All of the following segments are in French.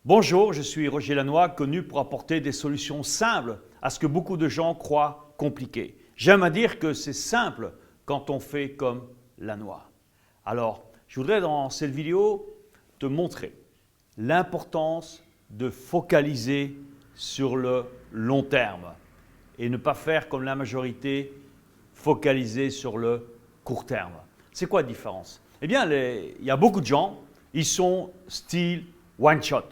Bonjour, je suis Roger Lannoy, connu pour apporter des solutions simples à ce que beaucoup de gens croient compliqué. J'aime à dire que c'est simple quand on fait comme Lannoy. Alors, je voudrais dans cette vidéo te montrer l'importance de focaliser sur le long terme et ne pas faire comme la majorité, focaliser sur le court terme. C'est quoi la différence? Eh bien, il y a beaucoup de gens, ils sont style one shot.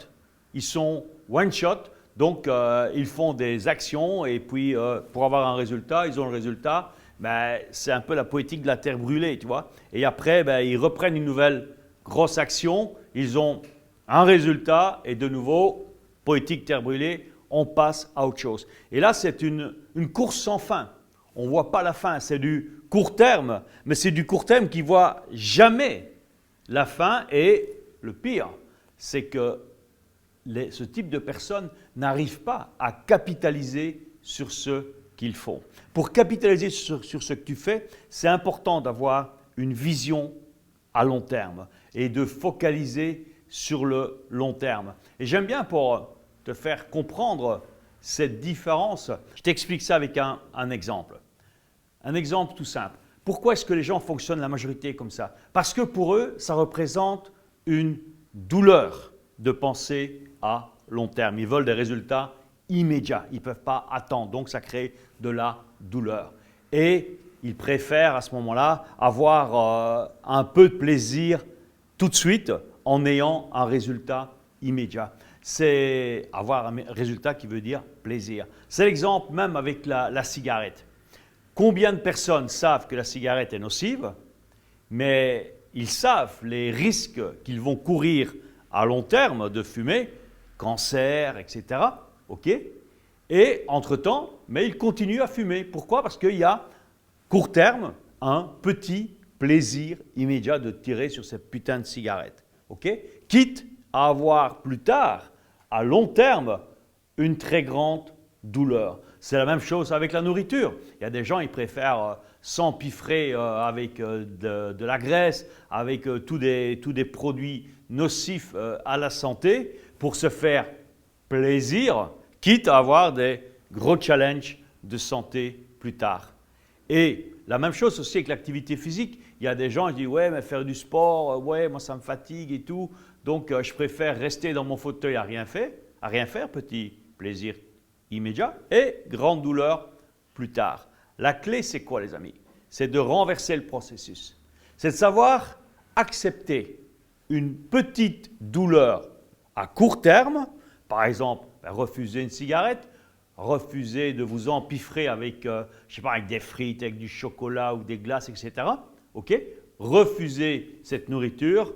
Ils sont one shot, donc ils font des actions et puis pour avoir un résultat, ils ont le résultat. Ben, c'est un peu la poétique de la terre brûlée, tu vois. Et après, ben, ils reprennent une nouvelle grosse action, ils ont un résultat et de nouveau, poétique terre brûlée, on passe à autre chose. Et là, c'est une course sans fin. On ne voit pas la fin, c'est du court terme, mais c'est du court terme qui ne voit jamais la fin. Et le pire, c'est que ce type de personnes n'arrivent pas à capitaliser sur ce qu'ils font. Pour capitaliser sur ce que tu fais, c'est important d'avoir une vision à long terme et de focaliser sur le long terme. Et j'aime bien pour te faire comprendre cette différence, je t'explique ça avec un exemple. Un exemple tout simple. Pourquoi est-ce que les gens fonctionnent la majorité comme ça? Parce que pour eux, ça représente une douleur de penser à long terme. Ils veulent des résultats immédiats. Ils ne peuvent pas attendre. Donc, ça crée de la douleur. Et ils préfèrent à ce moment-là avoir un peu de plaisir tout de suite en ayant un résultat immédiat. C'est avoir un résultat qui veut dire plaisir. C'est l'exemple même avec la cigarette. Combien de personnes savent que la cigarette est nocive, mais ils savent les risques qu'ils vont courir à long terme de fumer, cancer, etc. OK? Et entre-temps, mais ils continuent à fumer. Pourquoi? Parce qu'il y a court terme un petit plaisir immédiat de tirer sur cette putain de cigarette. OK? Quitte à avoir plus tard, à long terme, une très grande douleur. C'est la même chose avec la nourriture. Il y a des gens, ils préfèrent s'empiffrer avec de la graisse, avec tous des produits nocifs à la santé pour se faire plaisir, quitte à avoir des gros challenges de santé plus tard. Et la même chose aussi avec l'activité physique. Il y a des gens qui disent « ouais, mais faire du sport, ouais, moi ça me fatigue et tout, donc je préfère rester dans mon fauteuil à rien faire, petit plaisir immédiat et grande douleur plus tard. » La clé, c'est quoi les amis? C'est de renverser le processus. C'est de savoir accepter une petite douleur à court terme, par exemple, refuser une cigarette, refuser de vous empiffrer avec, je sais pas, avec des frites, avec du chocolat ou des glaces, etc. OK? Refuser cette nourriture,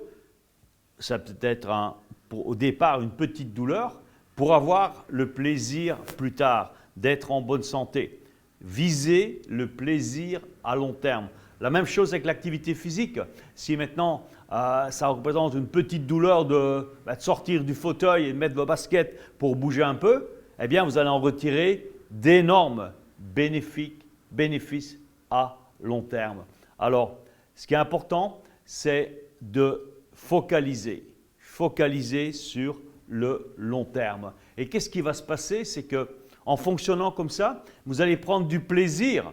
ça peut être au départ une petite douleur pour avoir le plaisir plus tard d'être en bonne santé. Viser le plaisir à long terme. La même chose avec l'activité physique. Si maintenant, ça représente une petite douleur de sortir du fauteuil et de mettre vos baskets pour bouger un peu, eh bien, vous allez en retirer d'énormes bénéfices à long terme. Alors, ce qui est important, c'est de focaliser sur le long terme. Et qu'est-ce qui va se passer? C'est qu'en fonctionnant comme ça, vous allez prendre du plaisir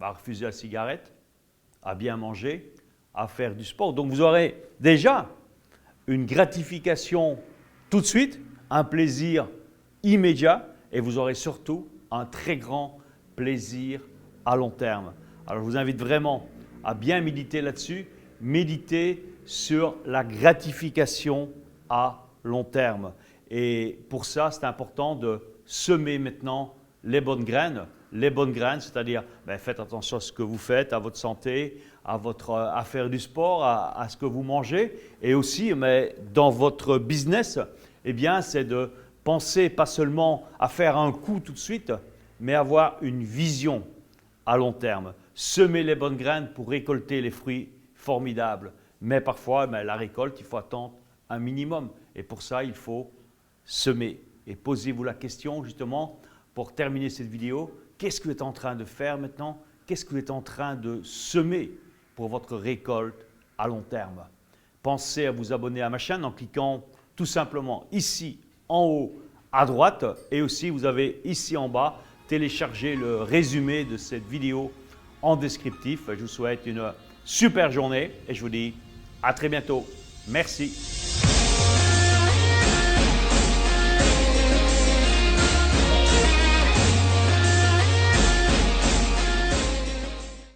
à refuser la cigarette, à bien manger, à faire du sport. Donc, vous aurez déjà une gratification tout de suite, un plaisir immédiat et vous aurez surtout un très grand plaisir à long terme. Alors, je vous invite vraiment à bien méditer là-dessus, méditer sur la gratification à long terme. Et pour ça, c'est important de semer maintenant les bonnes graines, c'est-à-dire faites attention à ce que vous faites, à votre santé, à faire du sport, à ce que vous mangez. Et aussi, mais dans votre business, eh bien, c'est de penser pas seulement à faire un coup tout de suite, mais avoir une vision à long terme. Semer les bonnes graines pour récolter les fruits formidables. Mais parfois, la récolte, il faut attendre un minimum. Et pour ça, il faut semer. Et posez-vous la question justement pour terminer cette vidéo. Qu'est-ce que vous êtes en train de faire maintenant? Qu'est-ce que vous êtes en train de semer pour votre récolte à long terme? Pensez à vous abonner à ma chaîne en cliquant tout simplement ici en haut à droite et aussi vous avez ici en bas téléchargé le résumé de cette vidéo en descriptif. Je vous souhaite une super journée et je vous dis à très bientôt. Merci.